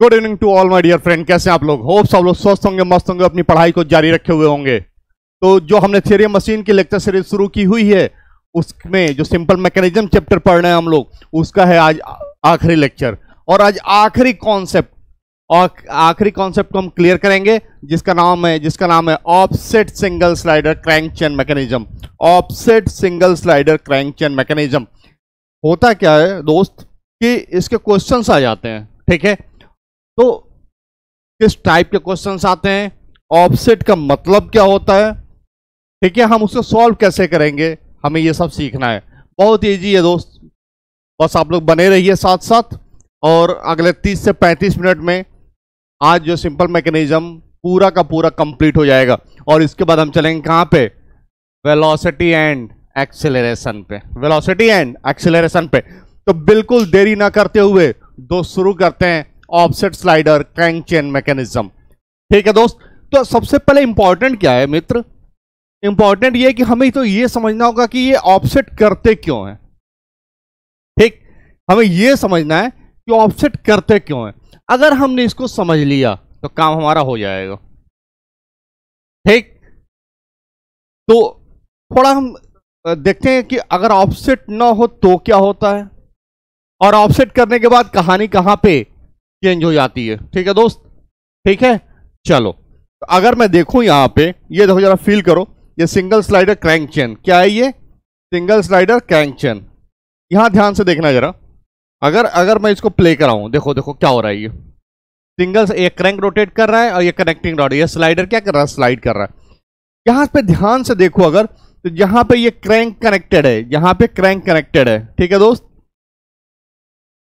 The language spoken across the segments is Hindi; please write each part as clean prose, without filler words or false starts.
Good evening to all my dear friend. कैसे हैं आप लोग? होप सब लोग स्वस्थ होंगे, मस्त होंगे, अपनी पढ़ाई को जारी रखे हुए होंगे। तो जो हमने थ्योरी ऑफ मशीन की लेक्चर सीरीज शुरू की हुई है, उसमें जो सिंपल मैकेनिज्म चैप्टर पढ़ रहे हैं हम लोग, उसका है आज आखिरी लेक्चर। और आज आखिरी कॉन्सेप्ट को हम क्लियर करेंगे, जिसका नाम है offset single slider crank chain mechanism. Offset single slider crank chain mechanism होता क्या है दोस्त कि इसके क्वेश्चंस आ जाते हैं, ठीक है। तो किस टाइप के क्वेश्चंस आते हैं, ऑफसेट का मतलब क्या होता है, ठीक है, हम उसको सॉल्व कैसे करेंगे, हमें ये सब सीखना है। बहुत इजी है दोस्त, बस आप लोग बने रहिए साथ साथ। और अगले 30 से 35 मिनट में आज जो सिंपल मैकेनिज्म पूरा का पूरा कंप्लीट हो जाएगा। और इसके बाद हम चलेंगे कहां पे? वेलोसिटी एंड एक्सेलरेशन पे। वेलोसिटी एंड एक्सेलरेशन पे तो बिल्कुल देरी ना करते हुए दोस्त शुरू करते हैं offset slider crank chain mechanism, ठीक है दोस्त। तो सबसे पहले इंपॉर्टेंट क्या है मित्र? इंपॉर्टेंट ये कि हमें तो ये समझना होगा कि ये ऑफसेट करते क्यों हैं, ठीक। हमें ये समझना है कि ऑफसेट करते क्यों हैं। अगर हमने इसको समझ लिया तो काम हमारा हो जाएगा, ठीक। तो थोड़ा हम देखते हैं कि अगर ऑफसेट ना हो तो क्या होता है, और ऑफसेट करने के बाद कहानी कहां पे चेंज हो जाती है, ठीक है दोस्त, ठीक है। चलो, तो अगर मैं देखूं यहां पे, ये देखो जरा फील करो, ये सिंगल स्लाइडर क्रैंक चेन क्या है? ये सिंगल स्लाइडर क्रैंक चेन। यहां ध्यान से देखना जरा। अगर मैं इसको प्ले कराऊं, देखो देखो क्या हो रहा है। ये सिंगल, ये क्रैंक रोटेट कर रहा है और ये कनेक्टिंग रॉड, ये स्लाइडर क्या कर रहा है? स्लाइड कर रहा है। यहां पे ध्यान से देखो, अगर तो जहां पे ये क्रैंक कनेक्टेड है, यहां पे क्रैंक कनेक्टेड है, ठीक है दोस्त,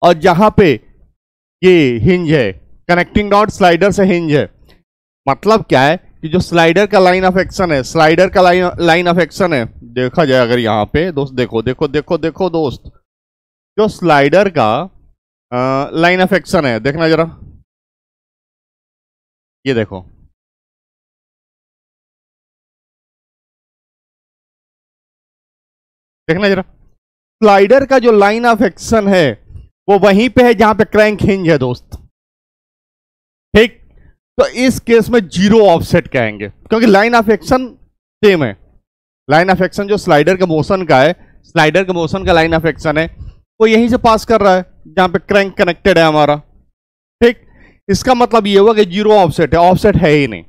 और जहां पे ये हिंज है, कनेक्टिंग रॉड स्लाइडर से हिंज है। मतलब क्या है कि जो स्लाइडर का लाइन ऑफ एक्शन है, स्लाइडर का लाइन ऑफ एक्शन है, देखा जाए अगर यहां पे दोस्त, देखो देखो देखो देखो दोस्त, जो स्लाइडर का लाइन ऑफ एक्शन है, देखना जरा, ये देखो, देखना जरा, स्लाइडर का जो लाइन ऑफ एक्शन है वो वहीं पे है जहां पे क्रैंक हिंज है दोस्त, ठीक। तो इस केस में जीरो ऑफसेट कहेंगे, क्योंकि लाइन ऑफ एक्शन सेम है। लाइन ऑफ एक्शन जो स्लाइडर के मोशन का है, स्लाइडर के मोशन का लाइन ऑफ एक्शन है, वो यहीं से पास कर रहा है जहां पे क्रैंक कनेक्टेड है हमारा, ठीक। इसका मतलब ये हुआ कि जीरो ऑफसेट है, ऑफसेट है ही नहीं,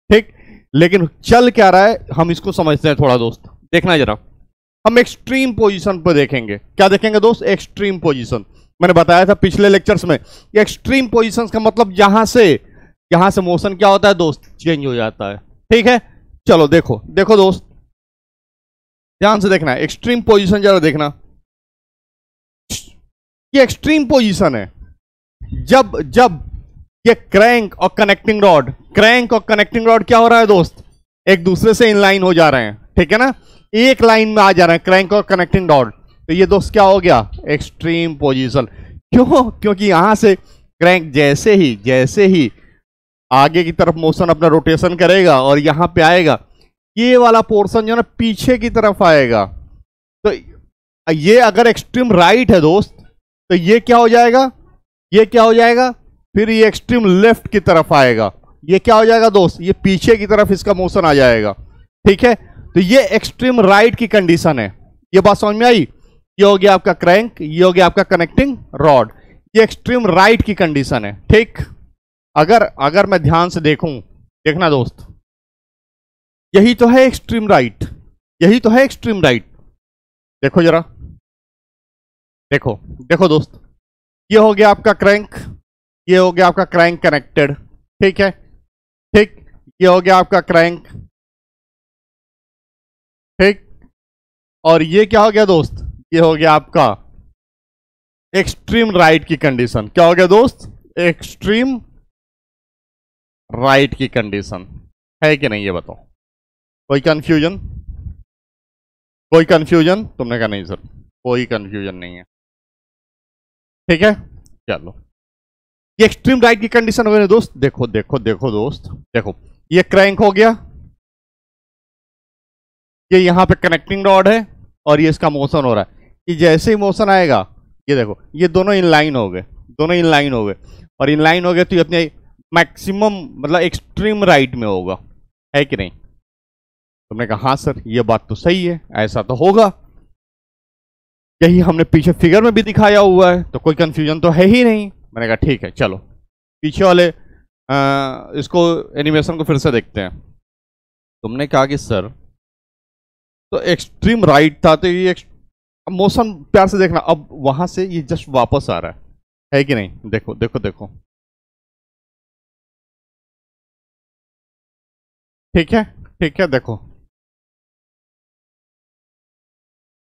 ठीक। लेकिन चल क्या रहा है हम इसको समझते हैं थोड़ा दोस्त। देखना जरा, हम एक्सट्रीम पोजीशन पर देखेंगे। क्या देखेंगे दोस्त? Extreme position. मैंने बताया था पिछले लेक्चर्स में, एक्सट्रीम पोजीशन का मतलब जहां से मोशन क्या होता है दोस्त? चेंज हो जाता है, ठीक है। चलो देखो देखो दोस्त, ध्यान से देखना, एक्सट्रीम पोजीशन जरा देखना। ये एक्सट्रीम पोजीशन है जब ये क्रैंक और कनेक्टिंग रॉड क्या हो रहा है दोस्त? एक दूसरे से इनलाइन हो जा रहे हैं, ठीक है ना, एक लाइन में आ जा रहे हैं क्रैंक और कनेक्टिंग रॉड। तो ये दोस्त क्या हो गया? Extreme position. क्यों? क्योंकि यहां से क्रैंक जैसे ही आगे की तरफ मोशन अपना रोटेशन करेगा और यहां पे आएगा, ये वाला पोर्शन जो है ना पीछे की तरफ आएगा। तो ये अगर एक्सट्रीम राइट है दोस्त, तो ये क्या हो जाएगा? फिर ये एक्सट्रीम लेफ्ट की तरफ आएगा, ये क्या हो जाएगा दोस्त? ये पीछे की तरफ इसका मोशन आ जाएगा, ठीक है। तो ये एक्सट्रीम राइट की कंडीशन है। ये बात समझ में आई? ये हो गया आपका क्रैंक, ये हो गया आपका कनेक्टिंग रॉड, ये एक्सट्रीम राइट की कंडीशन है, ठीक। अगर मैं ध्यान से देखूं, देखना दोस्त, यही तो है एक्सट्रीम राइट, देखो जरा, देखो देखो दोस्त, ये हो गया आपका क्रैंक, ये हो गया आपका क्रैंक कनेक्टेड, ठीक है, ठीक। ये हो गया आपका क्रैंक, ठीक। और ये क्या हो गया दोस्त? ये हो गया आपका एक्सट्रीम राइट की कंडीशन। क्या हो गया दोस्त? एक्सट्रीम राइट की कंडीशन है कि नहीं, ये बताओ। कोई कंफ्यूजन? तुमने कहा नहीं सर, कोई कंफ्यूजन नहीं है, ठीक है। चलो, ये एक्सट्रीम राइट की कंडीशन हो गई दोस्त। देखो देखो देखो दोस्त, देखो, ये क्रैंक हो गया, ये यहां पे कनेक्टिंग रॉड है और ये इसका मोशन हो रहा है। कि जैसे ही मोशन आएगा, ये देखो, ये दोनों इन लाइन हो गए, और इनलाइन हो गया तो ये अपने मैक्सिमम मतलब एक्सट्रीम राइट में होगा, है कि नहीं? तुमने कहा हाँ सर ये बात तो सही है, ऐसा तो होगा, यही हमने पीछे फिगर में भी दिखाया हुआ है, तो कोई कंफ्यूजन तो है ही नहीं। मैंने कहा ठीक है चलो पीछे वाले इसको एनिमेशन को फिर से देखते हैं। तुमने कहा कि सर तो एक्सट्रीम राइट था, तो ये मोशन प्यार से देखना, अब वहां से ये जस्ट वापस आ रहा है कि नहीं? देखो देखो देखो, ठीक है ठीक है। देखो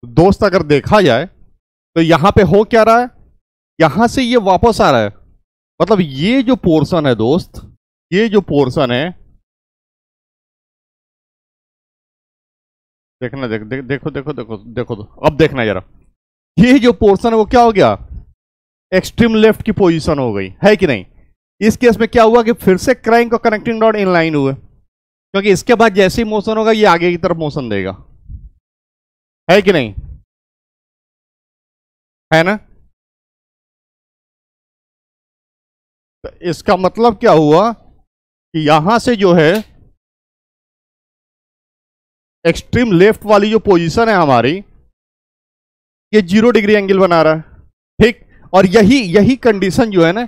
दोस्त अगर देखा जाए तो यहां पे हो क्या रहा है, यहां से ये वापस आ रहा है, मतलब ये जो पोर्शन है दोस्त, ये जो पोर्शन है, देखना देखो देखो देखो देखो तो, अब देखना जरा, ये जो पोर्शन है वो क्या हो गया, एक्सट्रीम लेफ्ट की पोजीशन हो गई, है कि नहीं? इस केस में क्या हुआ कि फिर से क्रैंक और कनेक्टिंग रॉड इनलाइन हुए, क्योंकि इसके बाद जैसे ही मोशन होगा ये आगे की तरफ मोशन देगा, है कि नहीं? है ना? तो इसका मतलब क्या हुआ कि यहां से जो है एक्सट्रीम लेफ्ट वाली जो पोजीशन है हमारी, ये 0 डिग्री एंगल बना रहा है, ठीक? और यही कंडीशन जो है ना,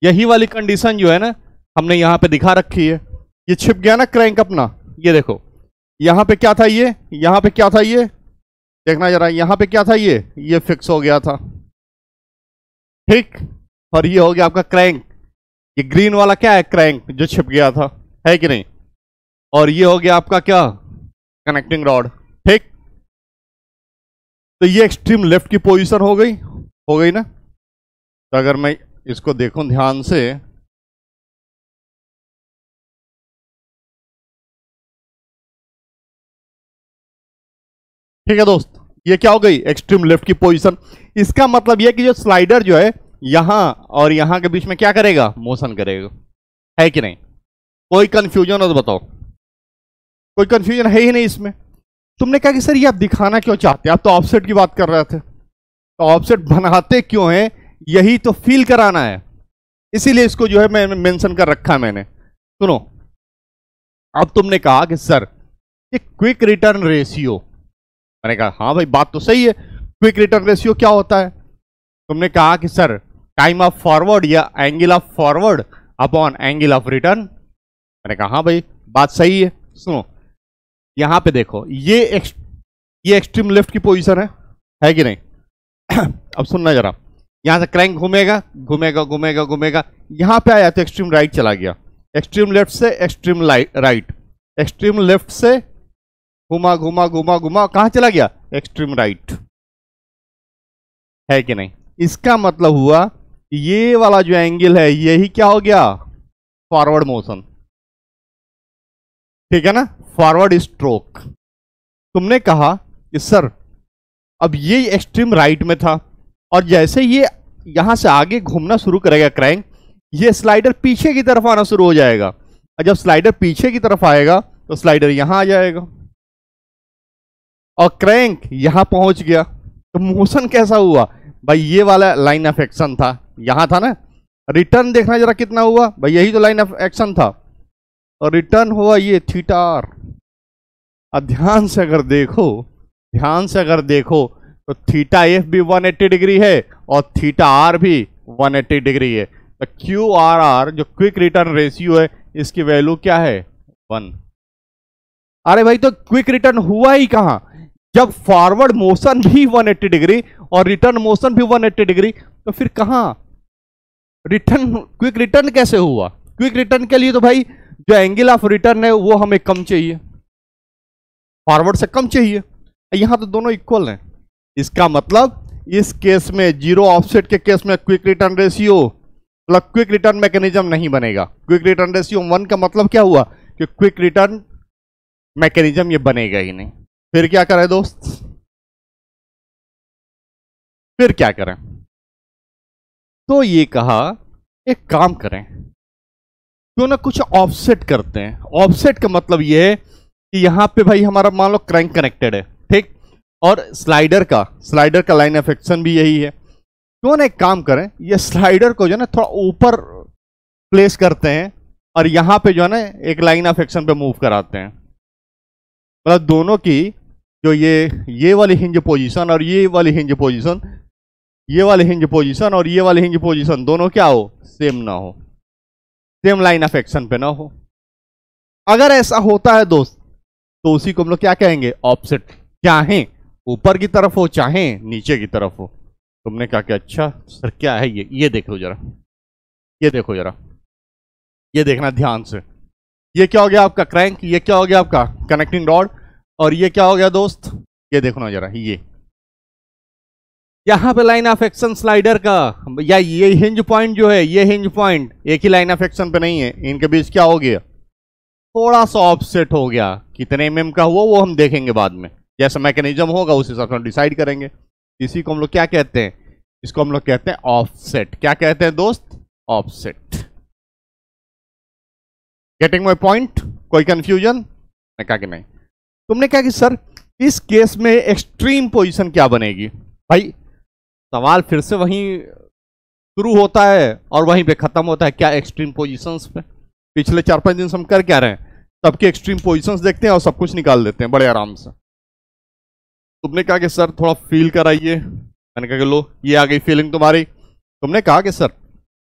यही वाली कंडीशन जो है ना हमने यहां पे दिखा रखी है। ये छिप गया ना क्रैंक अपना, ये देखो यहां पे क्या था, ये यहां पे क्या था, ये देखना जरा, यहां पे क्या था, ये फिक्स हो गया था, ठीक? और ये हो गया आपका क्रैंक, ये ग्रीन वाला क्या है, क्रैंक जो छिप गया था, है कि नहीं? और ये हो गया आपका क्या, कनेक्टिंग रॉड, ठीक? तो ये एक्सट्रीम लेफ्ट की पोजीशन हो गई ना? तो अगर मैं इसको देखूं ध्यान से, ठीक है दोस्त, ये क्या हो गई, एक्सट्रीम लेफ्ट की पोजीशन। इसका मतलब यह कि जो स्लाइडर जो है यहां और यहां के बीच में क्या करेगा, मोशन करेगा, है कि नहीं? कोई कंफ्यूजन हो तो बताओ? कोई कंफ्यूजन है ही नहीं इसमें। तुमने कहा कि सर ये आप दिखाना क्यों चाहते हैं, आप तो ऑफसेट की बात कर रहे थे, तो ऑफसेट बनाते क्यों हैं, यही तो फील कराना है, इसीलिए इसको जो है मैं मेंशन कर रखा है मैंने। सुनो, अब तुमने कहा कि सर ये क्विक रिटर्न रेशियो, मैंने कहा हाँ भाई बात तो सही है, क्विक रिटर्न रेशियो क्या होता है? तुमने कहा कि सर टाइम ऑफ फॉरवर्ड या angle of forward upon angle of return. मैंने कहा हाँ भाई बात सही है। सुनो यहां पे देखो, ये एक्सट्रीम लेफ्ट की पोजीशन है कि नहीं? अब सुनना जरा, यहां से क्रैंक घूमेगा घूमेगा घूमेगा घूमेगा, यहां पे आया तो एक्सट्रीम राइट चला गया, एक्सट्रीम लेफ्ट से एक्सट्रीम राइट, एक्सट्रीम लेफ्ट से घुमा घुमा घुमा घुमा कहां चला गया, एक्सट्रीम राइट, है कि नहीं? इसका मतलब हुआ ये वाला जो एंगल है यही क्या हो गया, फॉरवर्ड मोशन, ठीक है ना, फॉरवर्ड स्ट्रोक। तुमने कहा कि सर अब ये एक्सट्रीम राइट में था, और जैसे ये यहां से आगे घूमना शुरू करेगा क्रैंक, ये स्लाइडर पीछे की तरफ आना शुरू हो जाएगा, और जब स्लाइडर पीछे की तरफ आएगा तो स्लाइडर यहां आ जाएगा, और क्रैंक यहां पहुंच गया, तो मोशन कैसा हुआ भाई, ये वाला लाइन ऑफ एक्शन था, यहां था ना, रिटर्न देखना जरा कितना हुआ भाई, यही तो लाइन ऑफ एक्शन था, और रिटर्न हुआ ये थीटा आर। अब ध्यान से अगर देखो तो थीटा एफ भी 180 डिग्री है और थीटा आर भी 180 डिग्री है, तो क्यू आर आर जो क्विक रिटर्न रेशियो है इसकी वैल्यू क्या है, 1। अरे भाई तो क्विक रिटर्न हुआ ही कहां, जब फॉरवर्ड मोशन भी 180 डिग्री और रिटर्न मोशन भी 180 डिग्री, तो फिर कहां रिटर्न, क्विक रिटर्न कैसे हुआ? क्विक रिटर्न के लिए तो भाई जो एंगल ऑफ रिटर्न है वो हमें कम चाहिए, फॉरवर्ड से कम चाहिए, यहां तो दोनों इक्वल हैं। इसका मतलब इस केस में जीरो ऑफसेट के केस में क्विक रिटर्न रेशियो मतलब क्विक रिटर्न मैकेनिज्म नहीं बनेगा। क्विक रिटर्न रेशियो 1 का मतलब क्या हुआ कि क्विक रिटर्न मैकेनिज्म ये बनेगा ही नहीं। फिर क्या करें दोस्त, फिर क्या करें? तो ये कहा एक काम करें, क्यों ना कुछ ऑफसेट करते हैं। ऑफसेट का मतलब ये है कि यहां पे भाई हमारा मान लो क्रैंक कनेक्टेड है, ठीक, और स्लाइडर का लाइन ऑफ एक्शन भी यही है, क्यों ना एक काम करें, ये स्लाइडर को जो है ना थोड़ा ऊपर प्लेस करते हैं और यहां पे जो है ना एक लाइन ऑफ एक्शन पे मूव कराते हैं। मतलब दोनों की जो ये वाली हिंज पोजीशन और ये वाली हिंज पोजीशन, ये वाली हिंज पोजीशन और ये वाली हिंज पोजीशन दोनों क्या हो, सेम ना हो, सेम लाइन ऑफ एक्शन पे ना हो। अगर ऐसा होता है दोस्त तो उसी को हम लोग क्या कहेंगे, ऑफसेट। चाहे ऊपर की तरफ हो चाहे नीचे की तरफ हो। तुमने कहा कि अच्छा सर क्या है ये देखो जरा, ये देखो जरा, ये देखना ध्यान से। ये क्या हो गया आपका क्रैंक, ये क्या हो गया आपका कनेक्टिंग रॉड, और ये क्या हो गया दोस्त, ये देखो ना जरा, ये यहां पे लाइन ऑफ एक्शन स्लाइडर का, या ये हिंज पॉइंट जो है, ये हिंज पॉइंट एक ही लाइन ऑफ एक्शन पे नहीं है, इनके बीच क्या हो गया, थोड़ा सा ऑफसेट हो गया। कितने mm का हुआ वो हम देखेंगे बाद में, जैसा मैकेनिज्म होगा उस हिसाब से हम डिसाइड करेंगे। इसी को हम लोग क्या कहते हैं, इसको हम लोग कहते हैं ऑफसेट। क्या कहते हैं दोस्त, ऑफसेट। गेटिंग माय पॉइंट, कोई कंफ्यूजन? मैं कहा कि नहीं। तुमने कहा कि सर इस केस में एक्सट्रीम पोजीशन क्या बनेगी। भाई सवाल फिर से वहीं शुरू होता है और वहीं पे खत्म होता है, क्या एक्सट्रीम पोजीशंस पे। पिछले 4-5 दिन से हम कर क्या रहे हैं, सबके एक्सट्रीम पोजीशंस देखते हैं और सब कुछ निकाल देते हैं बड़े आराम से। तुमने कहा कि सर थोड़ा फील कराइए, मैंने कहा कि लो ये आ गई फीलिंग तुम्हारी। तुमने कहा कि सर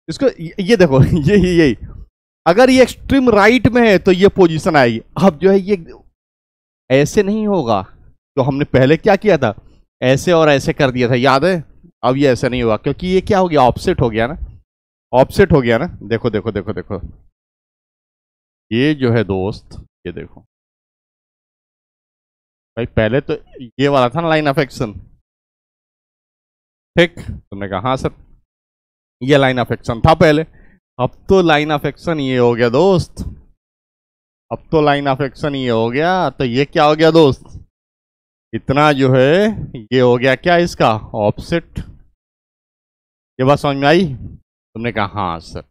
इसको ये देखो यही अगर ये एक्सट्रीम राइट में है तो ये पोजीशन आएगी। अब जो है ये ऐसे नहीं होगा, तो हमने पहले क्या किया था, ऐसे और ऐसे कर दिया था, याद है। अब ये ऐसा नहीं हुआ क्योंकि ये क्या हो गया, ऑफसेट हो गया ना, ऑफसेट हो गया ना। देखो देखो देखो देखो, ये जो है दोस्त, ये देखो भाई, पहले तो ये वाला था ना लाइन ऑफ एक्शन, ठीक। तुमने कहा हाँ सर ये लाइन ऑफ एक्शन था पहले, अब तो लाइन ऑफ एक्शन ये हो गया दोस्त, अब तो लाइन ऑफ एक्शन ये हो गया। तो ये क्या हो गया दोस्त, इतना जो है ये हो गया क्या, इसका ऑफसेट। ये बात समझ में आई? तुमने कहा हाँ सर।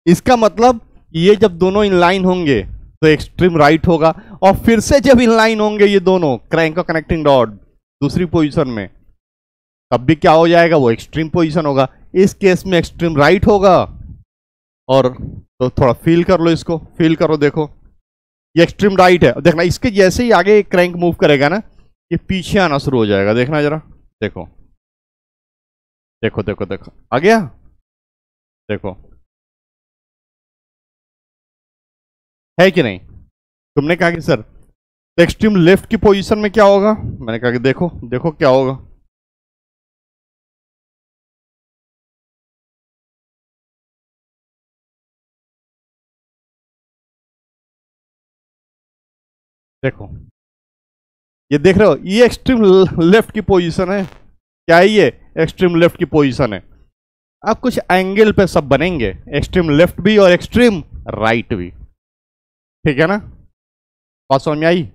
इसका मतलब ये जब दोनों इन लाइन होंगे तो एक्सट्रीम राइट होगा, और फिर से जब इन लाइन होंगे ये दोनों क्रैंक और कनेक्टिंग रॉड दूसरी पोजीशन में, तब भी क्या हो जाएगा, वो एक्सट्रीम पोजीशन होगा। इस केस में एक्सट्रीम राइट होगा। और तो थोड़ा फील कर लो, इसको फील करो, देखो ये एक्सट्रीम राइट है। देखना इसके जैसे ही आगे क्रैंक मूव करेगा ना, ये पीछे आना शुरू हो जाएगा। देखना जरा, देखो देखो देखो देखो, आ गया, देखो है कि नहीं। तुमने कहा कि सर तो एक्सट्रीम लेफ्ट की पोजीशन में क्या होगा, मैंने कहा कि देखो देखो क्या होगा, देखो ये देख रहे हो, ये एक्सट्रीम लेफ्ट की पोजीशन है। क्या है ये, एक्सट्रीम लेफ्ट की पोजीशन है। अब कुछ एंगल पे सब बनेंगे, एक्सट्रीम लेफ्ट भी और एक्सट्रीम राइट भी, ठीक है ना। बात समझ में आई?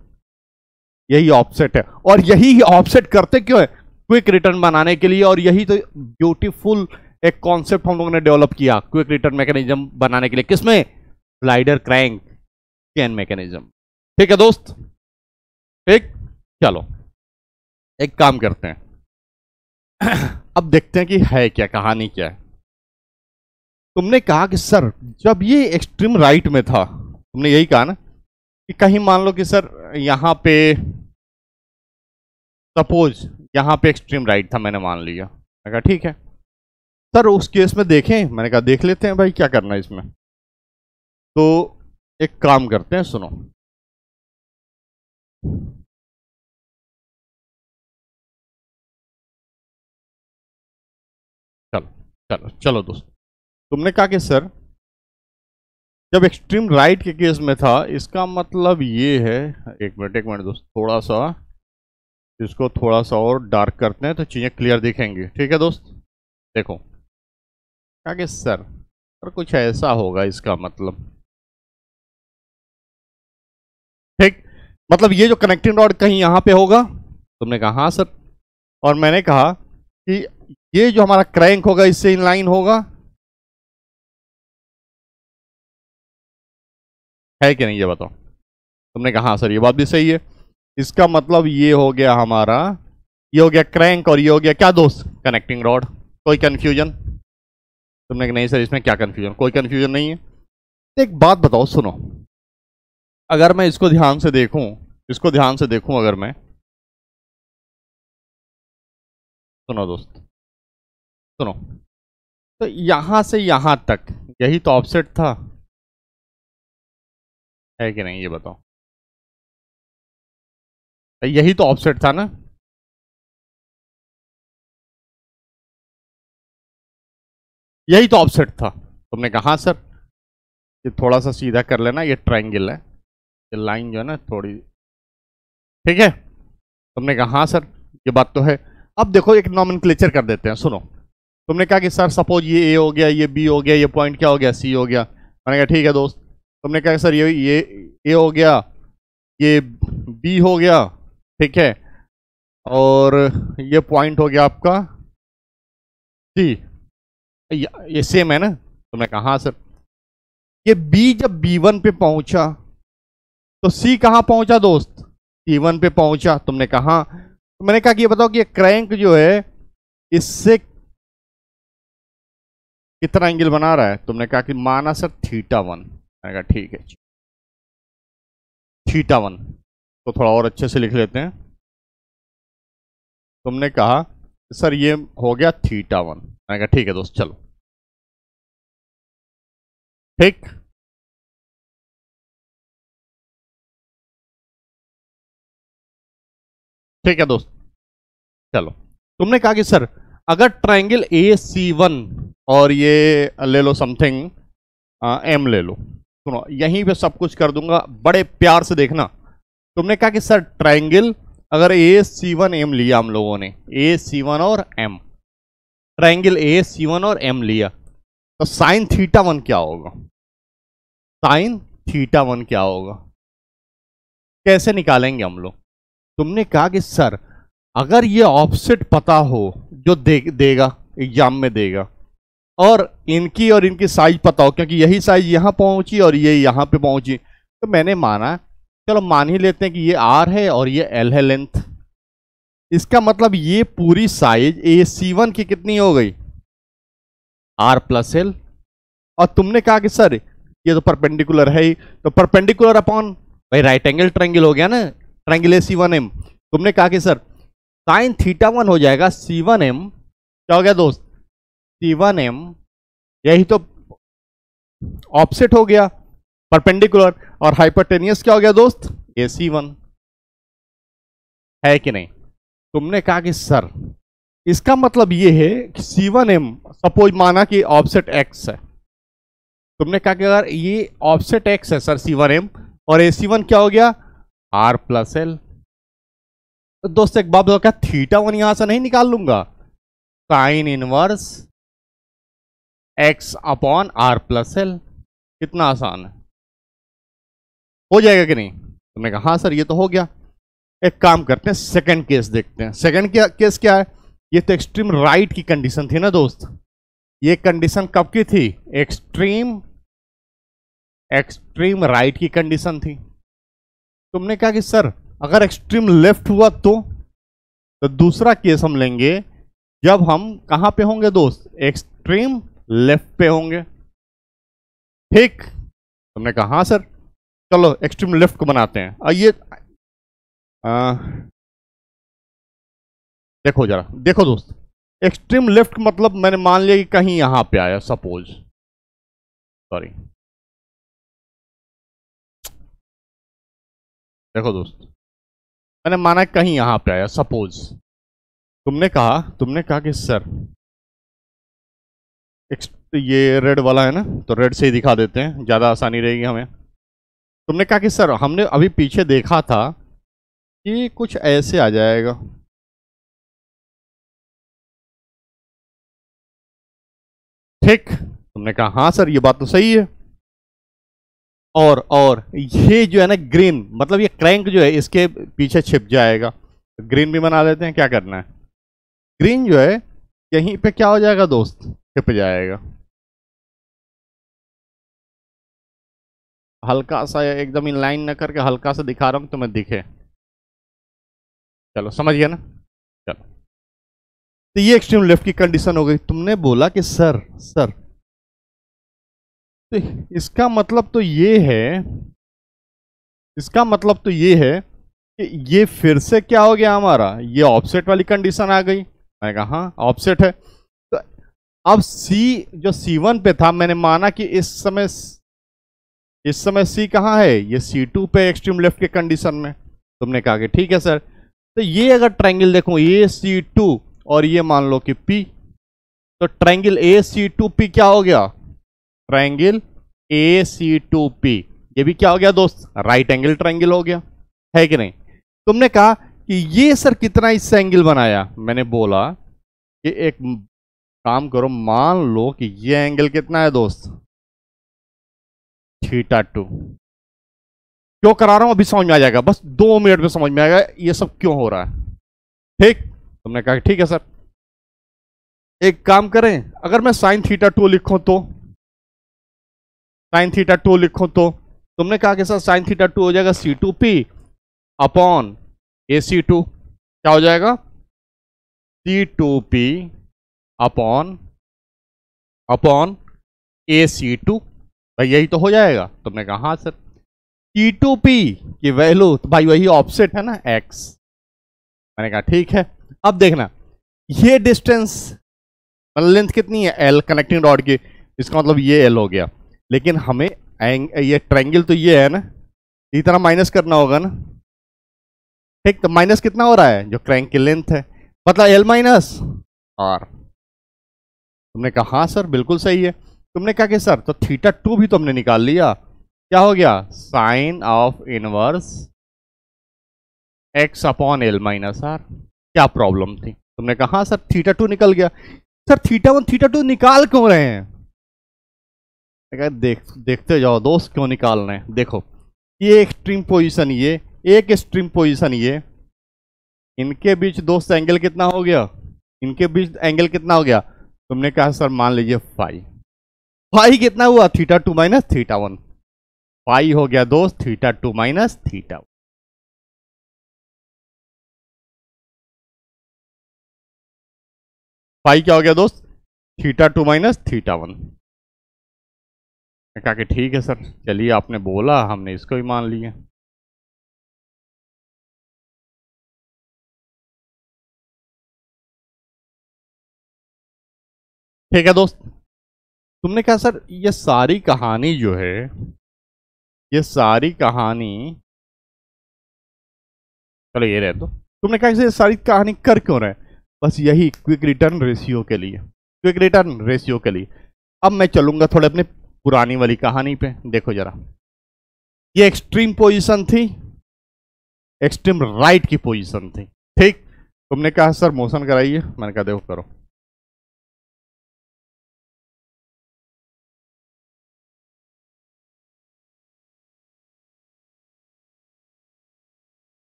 यही ऑफसेट है, और यही ऑफसेट करते क्यों है, क्विक रिटर्न बनाने के लिए। और यही तो ब्यूटीफुल एक कॉन्सेप्ट हम लोगों ने डेवलप किया क्विक रिटर्न मैकेनिज्म बनाने के लिए। किसमें, स्लाइडर क्रैंक चेन मैकेनिज्म। ठीक है दोस्त, ठीक। चलो एक काम करते हैं अब देखते हैं कि है क्या, कहानी क्या है। तुमने कहा कि सर जब ये एक्सट्रीम राइट में था, तुमने यही कहा ना कि कहीं मान लो कि सर यहां पे सपोज यहां पे एक्सट्रीम राइट था, मैंने मान लिया। मैंने कहा ठीक है सर, उस केस में देखें, मैंने कहा देख लेते हैं भाई क्या करना है इसमें। तो एक काम करते हैं, सुनो, चलो चलो चलो दोस्त। तुमने कहा कि सर जब एक्सट्रीम राइट के केस में था, इसका मतलब ये है, एक मिनट दोस्त, थोड़ा सा इसको थोड़ा सा और डार्क करते हैं तो चीज़ें क्लियर दिखेंगी। ठीक है दोस्त, देखो कहा कि सर कुछ ऐसा होगा, इसका मतलब, ठीक, मतलब ये जो कनेक्टिंग रॉड कहीं यहाँ पे होगा। तुमने कहा हाँ सर, और मैंने कहा कि ये जो हमारा क्रैंक होगा इससे इनलाइन होगा, है कि नहीं ये बताओ। तुमने कहा हाँ सर ये बात भी सही है। इसका मतलब ये हो गया हमारा, ये हो गया क्रैंक और ये हो गया क्या दोस्त, कनेक्टिंग रॉड। कोई कंफ्यूजन? तुमने कहा नहीं सर इसमें क्या कंफ्यूजन, कोई कंफ्यूजन नहीं है। एक बात बताओ सुनो, अगर मैं इसको ध्यान से देखूं, इसको ध्यान से देखूं अगर मैं, सुनो दोस्त सुनो, तो यहां से यहां तक यही तो ऑफसेट था, है कि नहीं ये बताओ? यही तो ऑफसेट था ना? यही तो ऑफसेट था। तुमने कहा हाँ सर ये थोड़ा सा सीधा कर लेना, ये ट्रायंगल है, ये लाइन जो है ना थोड़ी, ठीक है। तुमने कहा हाँ सर ये बात तो है। अब देखो एक नॉमेनक्लेचर कर देते हैं, सुनो। तुमने कहा कि सर सपोज ये ए हो गया, ये बी हो गया, ये पॉइंट क्या हो गया, सी हो गया। मैंने कहा ठीक है दोस्त। तुमने कहा सर ये ए हो गया, ये बी हो गया, ठीक है, और ये पॉइंट हो गया आपका सी, ये सेम है ना? तुमने कहा हाँ सर। ये बी जब B1 पे पहुंचा तो सी कहां पहुंचा दोस्त? C1 पे पहुंचा। तुमने कहा हाँ। तो मैंने कहा कि ये बताओ कि ये क्रैंक जो है इससे कितना एंगल बना रहा है? तुमने कहा कि माना सर θ1। मैंने कहा ठीक है θ1, तो थोड़ा और अच्छे से लिख लेते हैं। तुमने कहा सर ये हो गया θ1। मैंने कहा ठीक है दोस्त चलो, ठीक। ठीक है दोस्त चलो। तुमने कहा कि सर अगर ट्रायंगल AC1 और ये ले लो समथिंग M ले लो, सुनो यहीं पे सब कुछ कर दूंगा, बड़े प्यार से देखना। तुमने कहा कि सर ट्रायंगल अगर AC1M लिया हम लोगों ने, AC1 और M, ट्रायंगल AC1 और M लिया, तो साइन θ1 क्या होगा? साइन θ1 क्या होगा? कैसे निकालेंगे हम लोग? तुमने कहा कि सर अगर ये ऑफसेट पता हो जो देगा एग्जाम में देगा, और इनकी साइज पता हो, क्योंकि यही साइज यहां पहुंची और ये यहां पे पहुंची, तो मैंने माना चलो मान ही लेते हैं कि ये R है और ये L है लेंथ। इसका मतलब ये पूरी साइज AC1 की कितनी हो गई? R plus L। और तुमने कहा कि सर ये तो परपेंडिकुलर है ही, तो परपेंडिकुलर अपॉन भाई राइट एंगल ट्रायंगल हो गया ना, ट्रायंगल AC1M। तुमने कहा कि सर साइन θ1 हो जाएगा C1M, क्या हो गया दोस्त? C1M, यही तो ऑफसेट हो गया परपेंडिकुलर, और हाइपोटेनियस क्या हो गया दोस्त? AC1, है कि नहीं? तुमने कहा कि सर इसका मतलब ये है कि C1M सपोज माना कि ऑफसेट X है। तुमने कहा कि अगर ये ऑफसेट X है सर C1M, और AC1 क्या हो गया? R plus L। तो दोस्त एक बात बताओ, क्या θ1 यहां से नहीं निकाल लूंगा? Sine inverse X upon R plus L, कितना आसान है, हो जाएगा कि नहीं? तुमने कहा हाँ सर ये तो हो गया। एक काम करते हैं सेकंड केस देखते हैं। सेकंड केस क्या है? ये तो एक्सट्रीम राइट की कंडीशन थी ना दोस्त। ये कंडीशन कब की थी? एक्सट्रीम राइट की कंडीशन थी। तुमने कहा कि सर अगर एक्सट्रीम लेफ्ट हुआ तो दूसरा केस हम लेंगे जब हम कहां पे होंगे दोस्त? एक्सट्रीम लेफ्ट पे होंगे, ठीक। तुमने कहा हाँ सर चलो एक्सट्रीम लेफ्ट को बनाते हैं। आइए देखो जरा, देखो दोस्त, एक्सट्रीम लेफ्ट मतलब मैंने मान लिया कि कहीं यहां पे आया, सपोज, सॉरी, देखो दोस्त मैंने माना कहीं यहां पे आया सपोज। तुमने कहा कि सर ये रेड वाला है ना, तो रेड से ही दिखा देते हैं, ज्यादा आसानी रहेगी हमें। तुमने कहा कि सर हमने अभी पीछे देखा था कि कुछ ऐसे आ जाएगा, ठीक। तुमने कहा हाँ सर ये बात तो सही है। और ये जो है ना ग्रीन, मतलब ये क्रैंक जो है इसके पीछे छिप जाएगा, ग्रीन भी बना देते हैं। क्या करना है? ग्रीन जो है यहीं पे क्या हो जाएगा दोस्त? छिप जाएगा। हल्का सा एकदम इन लाइन न करके हल्का सा दिखा रहा हूं तुम्हें दिखे। चलो समझ गया ना? चलो तो ये एक्सट्रीम लेफ्ट की कंडीशन हो गई। तुमने बोला कि सर तो इसका मतलब तो ये है, इसका मतलब तो ये है कि ये फिर से क्या हो गया हमारा, ये ऑफसेट वाली कंडीशन आ गई। मैंने कहा हाँ ऑफसेट है। तो अब C जो C1 पे था, मैंने माना कि इस समय C कहाँ है, ये C2 पे एक्सट्रीम लेफ्ट के कंडीशन में। तुमने कहा कि ठीक है सर। तो ये अगर ट्रायंगल देखो, ये C2 और ये मान लो कि P, तो ट्रायंगल AC2P क्या हो गया, ट्रायंगल AC2P ये भी क्या हो गया दोस्त, राइट एंगल ट्रायंगल हो गया, है कि नहीं। तुमने कहा कि ये सर कितना इससे एंगल बनाया, मैंने बोला कि एक काम करो, मान लो कि ये एंगल कितना है दोस्त, θ2। क्यों करा रहा हूं अभी समझ में आ जाएगा, बस 2 मिनट में समझ में आएगा ये सब क्यों हो रहा है। ठीक, तुमने कहा ठीक है सर। एक काम करें, अगर मैं sin θ2 लिखूं तो, sin θ2 लिखूं तो तुमने कहा कि सर sin θ2 हो जाएगा C2P अपॉन AC2। क्या हो जाएगा, C2P अपॉन AC2। भाई यही तो हो जाएगा। तुमने कहा हाँ सर। C2P की वैल्यू तो भाई वही ऑफसेट है ना X। मैंने कहा ठीक है। अब देखना ये डिस्टेंस मतलब लेंथ कितनी है L कनेक्टिंग रॉड की, इसका मतलब ये L हो गया। लेकिन हमें ये ट्रायंगल तो ये है ना, इसी तरह माइनस करना होगा ना। ठीक, तो माइनस कितना हो रहा है, जो क्रैंक की लेंथ है, मतलब L माइनस R। तुमने कहा हाँ सर बिल्कुल सही है। तुमने कहा कि सर तो θ2 भी तुमने निकाल लिया, क्या हो गया, sine of inverse X upon L minus R। क्या प्रॉब्लम थी, तुमने कहा हाँ सर θ2 निकल गया। सर θ1 θ2 निकाल क्यों रहे हैं, देखते जाओ दोस्त क्यों निकाल रहे हैं। देखो ये एक्सट्रीम पोजीशन, ये एक एक्सट्रीम पोजीशन, ये इनके बीच दोस्त एंगल कितना हो गया, इनके बीच एंगल कितना हो गया। तुमने कहा सर मान लीजिए फाई कितना हुआ, θ2 माइनस θ1। फाई हो गया दोस्त θ2 माइनस θ1। फाई क्या हो गया दोस्त, θ2 माइनस θ1। कहा कि ठीक है सर, चलिए आपने बोला हमने इसको भी मान लिया। ठीक है दोस्त। तुमने कहा सर ये सारी कहानी जो है, ये सारी कहानी, चलो ये रहे तो। तुमने कहा ये सारी कहानी कर क्यों रहे, बस यही क्विक रिटर्न रेशियो के लिए, क्विक रिटर्न रेशियो के लिए। अब मैं चलूंगा थोड़े अपने पुरानी वाली कहानी पे। देखो जरा, ये एक्सट्रीम पोजीशन थी, एक्सट्रीम राइट की पोजीशन थी। ठीक, तुमने कहा सर मोशन कराइए, मैंने कहा देखो करो।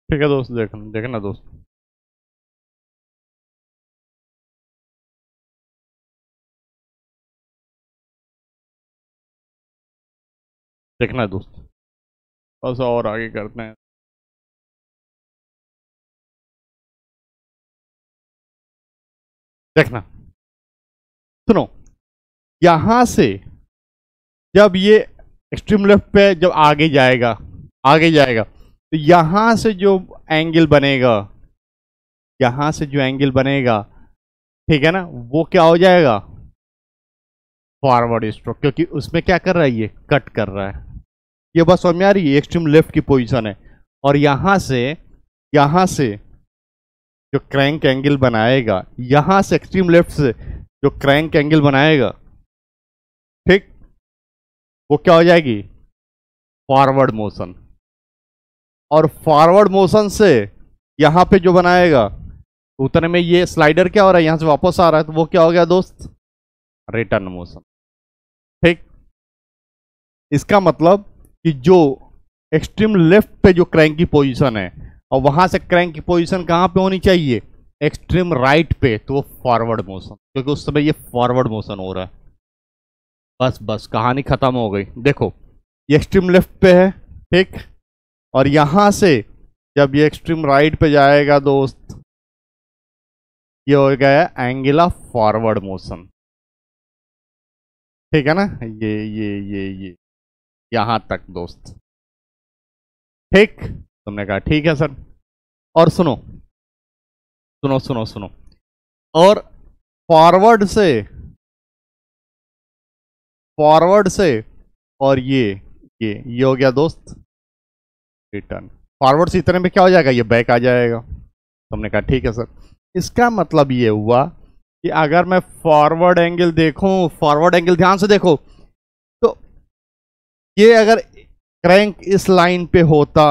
ठीक है दोस्त, देखना दोस्त, देखना दोस्त, बस और आगे करते हैं। देखना, सुनो, यहां से जब ये एक्सट्रीम लेफ्ट पे जब आगे जाएगा, तो यहां से जो एंगल बनेगा, यहां से जो एंगल बनेगा, ठीक है ना, वो क्या हो जाएगा, फॉरवर्ड स्ट्रोक, क्योंकि उसमें क्या कर रहा है, ये कट कर रहा है। ये बस समझ में आ रही है, एक्सट्रीम लेफ्ट की पोजीशन है। और यहां से जो क्रैंक एंगल बनाएगा, यहां से एक्सट्रीम लेफ्ट से जो क्रैंक एंगल बनाएगा, ठीक, वो क्या हो जाएगी, फॉरवर्ड मोशन। और फॉरवर्ड मोशन से यहां पे जो बनाएगा, उतने में ये स्लाइडर क्या हो रहा है, यहां से वापस आ रहा है, तो वो क्या हो गया दोस्त, रिटर्न मोशन। ठीक, इसका मतलब कि जो एक्सट्रीम लेफ्ट पे जो क्रैंक की पोजीशन है, और वहां से क्रैंक की पोजीशन कहां पे होनी चाहिए, एक्सट्रीम राइट पे, तो वो फॉरवर्ड मोशन, क्योंकि उस समय ये फॉरवर्ड मोशन हो रहा है। बस बस कहानी खत्म हो गई। देखो ये एक्सट्रीम लेफ्ट पे है, ठीक, और यहां से जब ये एक्सट्रीम राइट पे जाएगा दोस्त, ये हो गया एंगल ऑफ फॉरवर्ड मोशन, ठीक है ना, ये यहां तक दोस्त, ठीक। तुमने कहा ठीक है सर। और सुनो सुनो सुनो सुनो, और फॉरवर्ड से, फॉरवर्ड से, और ये हो गया दोस्त रिटर्न। फॉरवर्ड से इतने में क्या हो जाएगा, ये बैक आ जाएगा। तुमने कहा ठीक है सर। इसका मतलब ये हुआ कि अगर मैं फॉरवर्ड एंगल देखूं, फॉरवर्ड एंगल ध्यान से देखो, तो ये अगर क्रैंक इस लाइन पे होता,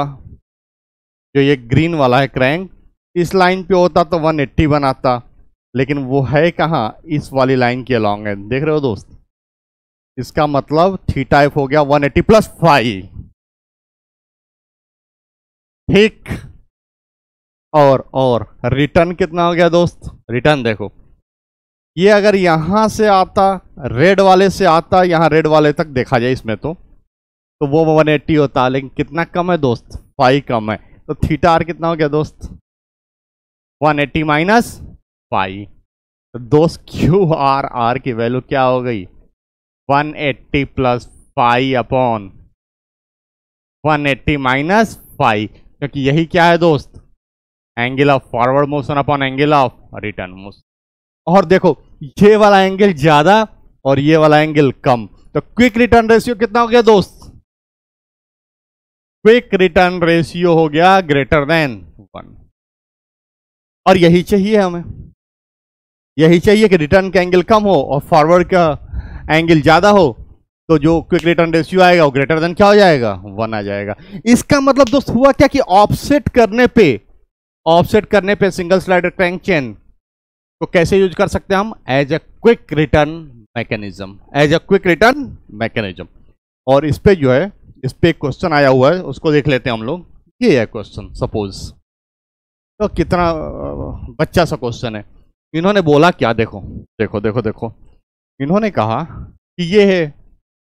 जो ये ग्रीन वाला है क्रैंक, इस लाइन पे होता तो 180 बनाता, लेकिन वो है कहाँ, इस वाली लाइन के अलॉन्ग है, देख रहे हो दोस्त। इसका मतलब थीटा एफ हो गया 180 प्लस 5, ठीक। और रिटर्न कितना हो गया दोस्त, रिटर्न देखो, ये अगर यहां से आता, रेड वाले से आता, यहां रेड वाले तक देखा जाए इसमें तो वो 180 होता, लेकिन कितना कम है दोस्त, 5 कम है। तो थीटा आर कितना हो गया दोस्त, 180 माइनस 5। तो दोस्त क्यू आर आर की वैल्यू क्या हो गई, 180 प्लस 5 अपॉन 180 माइनस 5, क्योंकि यही क्या है दोस्त, angle of forward motion upon angle of return motion. और देखो ये वाला एंगल ज्यादा और ये वाला एंगल कम, तो क्विक रिटर्न रेशियो कितना हो गया दोस्त, क्विक रिटर्न रेशियो हो गया ग्रेटर देन 1। और यही चाहिए हमें, यही चाहिए कि रिटर्न का एंगल कम हो और फॉरवर्ड का एंगल ज्यादा हो, तो जो क्विक रिटर्न रेशियो आएगा वो ग्रेटर देन क्या हो जाएगा, 1 आ जाएगा। इसका मतलब दोस्त हुआ क्या कि ऑफसेट करने पे सिंगल स्लाइडर क्रैंक चेन को कैसे यूज कर सकते हैं हम, as a quick return mechanism, as a quick return mechanism. और इस पे जो है, इस पे एक क्वेश्चन आया हुआ है, उसको देख लेते हैं हम लोग। ये है क्वेश्चन, सपोज, तो कितना बच्चा सा क्वेश्चन है। इन्होंने बोला क्या, देखो देखो देखो देखो, इन्होंने कहा कि ये है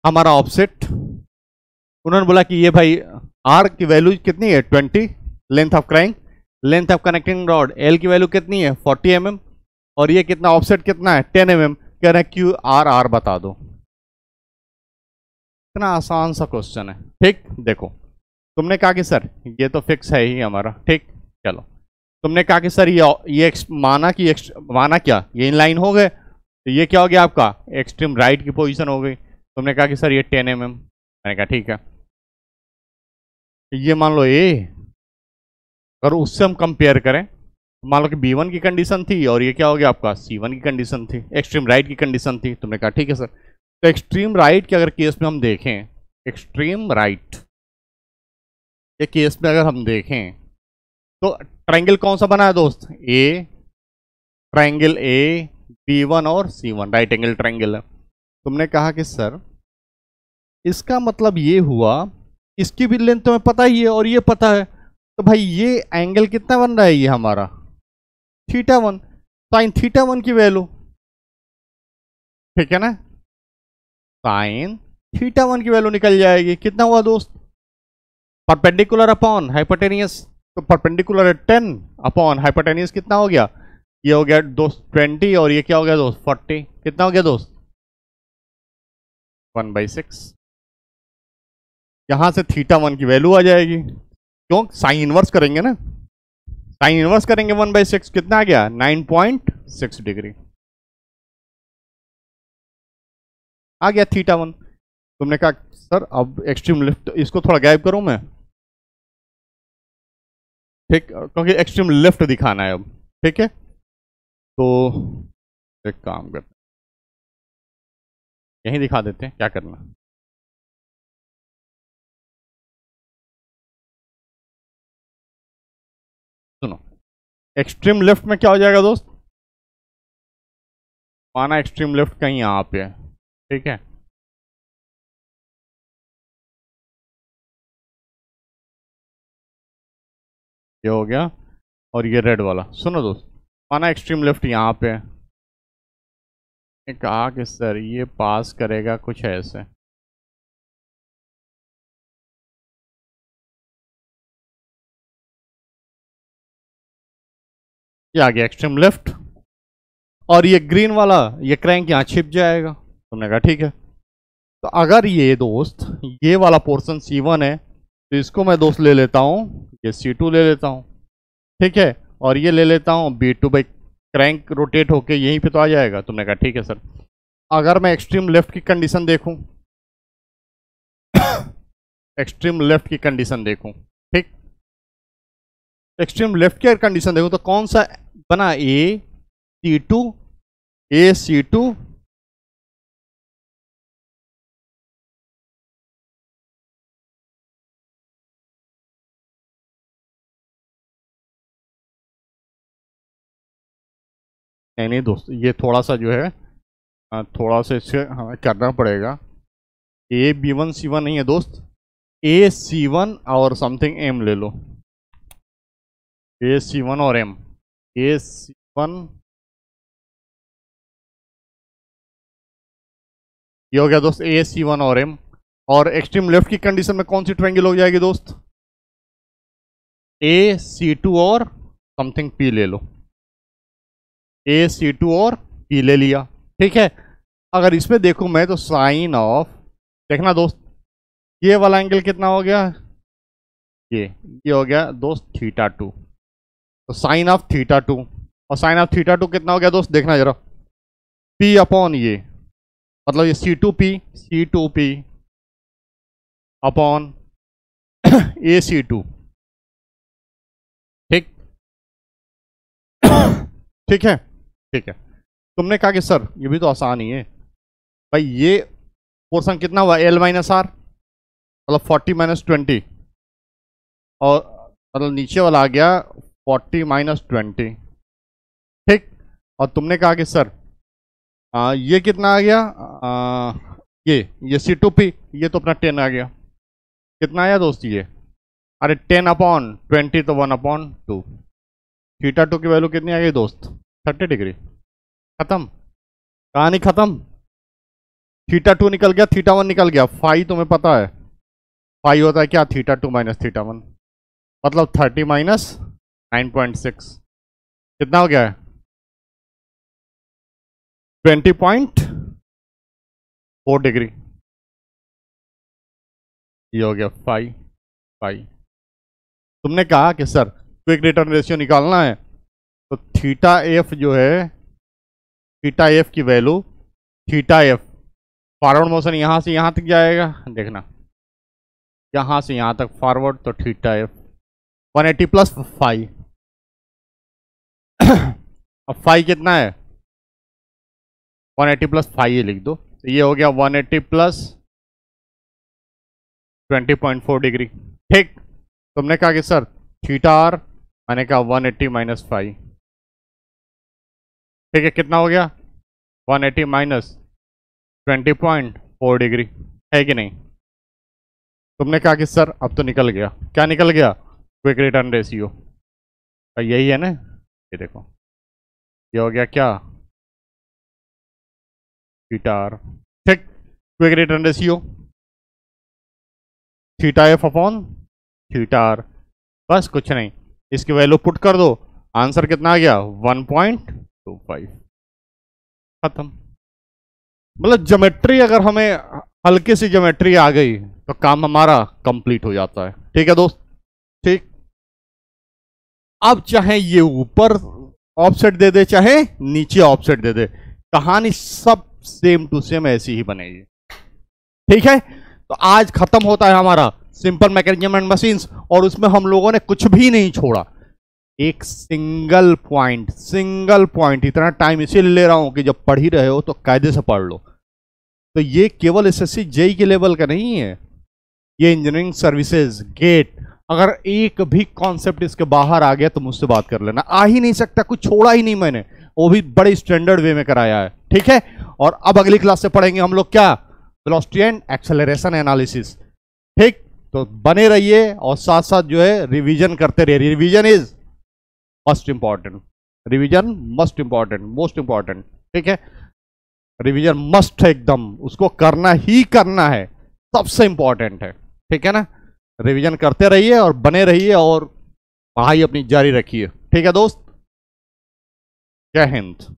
हमारा ऑफसेट। उन्होंने बोला कि ये भाई आर की वैल्यू कितनी है 20, length of crank, length of connecting rod L की वैल्यू कितनी है 40 mm, और ये कितना ऑफसेट कितना है 10 mm। कह रहे हैं क्यू आर आर बता दो। इतना आसान सा क्वेश्चन है, ठीक। देखो तुमने कहा कि सर ये तो फिक्स है ही हमारा, ठीक, चलो। तुमने कहा कि सर ये माना क्या, ये इनलाइन हो गए, तो ये क्या हो गया आपका एक्सट्रीम राइट की पोजीशन हो गई। तुमने कहा कि सर ये 10 mm, मैंने कहा ठीक है। ये मान लो ए, अगर उससे हम कंपेयर करें, मान लो कि B1 की कंडीशन थी और ये क्या हो गया आपका C1 की कंडीशन थी, एक्सट्रीम राइट की कंडीशन थी। तुमने कहा ठीक है सर। तो एक्सट्रीम राइट के अगर केस में हम देखें, एक्सट्रीम राइट के केस में अगर हम देखें, तो ट्रायंगल कौन सा बना है दोस्त, ए, ट्रायंगल ए, B1 और C1 राइट एंगल ट्रायंगल है। तुमने कहा कि सर इसका मतलब ये हुआ, इसकी भी लेंथ तुम्हें पता ही है और ये पता है, तो भाई ये एंगल कितना बन रहा है, ये हमारा θ1, साइन θ1 की वैल्यू, ठीक है ना, साइन θ1 की वैल्यू निकल जाएगी। कितना हुआ दोस्त, परपेंडिकुलर अपॉन हाइपोटेनियस, तो परपेंडिकुलर है 10 अपॉन हाइपोटेनियस कितना हो गया, ये हो गया दोस्त 20, और ये क्या हो गया दोस्त 40। कितना हो गया दोस्त 1/6। यहां से θ1 की वैल्यू आ जाएगी, क्यों, साइन इनवर्स करेंगे ना, साइन इनवर्स करेंगे 1/6, कितना आ गया 9.6 डिग्री आ गया θ1। तुमने कहा सर अब एक्सट्रीम लेफ्ट, इसको थोड़ा गायब करूं मैं, ठीक, क्योंकि एक्सट्रीम लेफ्ट दिखाना है अब, ठीक है। तो एक काम करते हैं, यहीं दिखा देते हैं, क्या करना। सुनो, एक्सट्रीम लेफ्ट में क्या हो जाएगा दोस्त, माना एक्सट्रीम लेफ्ट कहीं यहाँ पे है, ठीक है, ये हो गया, और ये रेड वाला। सुनो दोस्त, माना एक्सट्रीम लेफ्ट यहाँ पे है, कहा कि सर ये पास करेगा कुछ ऐसे। ये आ गया एक्सट्रीम लेफ्ट, और ये ग्रीन वाला ये क्रैंक यहाँ छिप जाएगा। तुमने कहा ठीक है। तो अगर ये दोस्त ये वाला पोर्शन C1 है तो इसको मैं दोस्त ले लेता हूँ, ये C2 ले लेता हूँ, ठीक है, और ये ले लेता हूँ B2 बाई क्रैंक रोटेट होके यहीं पे तो आ जाएगा। तुमने कहा ठीक है सर। अगर मैं एक्सट्रीम लेफ्ट की कंडीशन देखूं, एक्सट्रीम लेफ्ट की कंडीशन देखूं, ठीक, एक्सट्रीम लेफ्ट की कंडीशन देखूं तो कौन सा बना, A C2 नहीं दोस्त, ये थोड़ा सा जो है थोड़ा सा इससे हमें करना पड़ेगा। B1 C1 नहीं है दोस्त, C1 और समथिंग M ले लो, C1 और M, C1 ये हो गया दोस्त, C1 और M। और एक्सट्रीम लेफ्ट की कंडीशन में कौन सी ट्रायंगल हो जाएगी दोस्त, C2 और समथिंग P ले लो, C2 और P ले लिया, ठीक है। अगर इसमें देखूं मैं तो साइन ऑफ, देखना दोस्त ये वाला एंगल कितना हो गया, ये हो गया दोस्त θ2, तो साइन ऑफ θ2, और साइन ऑफ θ2 कितना हो गया दोस्त, देखना जरा, P अपॉन ये, मतलब ये C2P अपॉन AC2, ठीक, ठीक है, ठीक है। तुमने कहा कि सर ये भी तो आसान ही है भाई, ये पोर्शन कितना हुआ L माइनस आर, मतलब 40 माइनस 20, और मतलब नीचे वाला आ गया 40 माइनस 20, ठीक। और तुमने कहा कि सर ये कितना आ गया, ये C2P, ये तो अपना 10 आ गया, कितना आया दोस्त ये, अरे 10 अपॉन 20 तो 1/2, θ2 की वैल्यू कितनी आ गई दोस्त, 30 डिग्री। खत्म, कहानी खत्म। θ2 निकल गया, θ1 निकल गया, फाई तुम्हें पता है, फाई होता है क्या, θ2 माइनस θ1, मतलब 30 माइनस 9.6 कितना हो गया है, 20.4 डिग्री, ये हो गया फाई। तुमने कहा कि सर क्विक रिटर्न रेशियो निकालना है, तो θF जो है, θF की वैल्यू, θF फॉरवर्ड मोशन यहाँ से यहाँ तक जाएगा, देखना यहाँ से यहाँ तक फॉरवर्ड, तो θF 180 प्लस फाई, अब फाई कितना है, 180 प्लस फाई ये लिख दो, तो ये हो गया 180 प्लस 20.4 डिग्री, ठीक। तुमने कहा कि सर θR, मैंने कहा 180 माइनस फाई, ठीक है, कितना हो गया 180 माइनस 20.4 डिग्री, है कि नहीं। तुमने कहा कि सर अब तो निकल गया, क्या निकल गया, क्विक रिटर्न रेशियो, यही है ना, ये देखो ये हो गया क्या, θR, ठीक, quick return ratio θF upon θR, बस कुछ नहीं, इसकी वैल्यू पुट कर दो, आंसर कितना आ गया 1.25, खत्म। मतलब ज्योमेट्री अगर हमें हल्की सी ज्योमेट्री आ गई तो काम हमारा कंप्लीट हो जाता है, ठीक है दोस्त, ठीक। अब चाहे ये ऊपर ऑफसेट दे दे चाहे नीचे ऑफसेट दे दे, कहानी सब सेम टू सेम ऐसी ही बनेगी, ठीक है। तो आज खत्म होता है हमारा सिंपल मैकेनिज्म एंड मशीन्स, और उसमें हम लोगों ने कुछ भी नहीं छोड़ा, एक सिंगल पॉइंट, इतना टाइम इसीलिए ले रहा हूं कि जब पढ़ ही रहे हो तो कायदे से पढ़ लो। तो ये केवल एसएससी जेई के लेवल का नहीं है, ये इंजीनियरिंग सर्विसेज गेट, अगर एक भी कॉन्सेप्ट इसके बाहर आ गया तो मुझसे बात कर लेना, आ ही नहीं सकता, कुछ छोड़ा ही नहीं मैंने, वो भी बड़े स्टैंडर्ड वे में कराया है, ठीक है। और अब अगली क्लास से पढ़ेंगे हम लोग क्या, वेलोसिटी एंड एक्सेलरेशन एनालिसिस, ठीक। तो बने रहिए और साथ साथ जो है रिवीजन करते रहिए, revision is must important, revision must important, most important, ठीक है। रिवीजन मस्ट है एकदम, उसको करना ही करना है, सबसे इंपॉर्टेंट है। ठीक है ना, रिवीजन करते रहिए और बने रहिए और पढ़ाई अपनी जारी रखिए। ठीक है दोस्त, जय हिंद।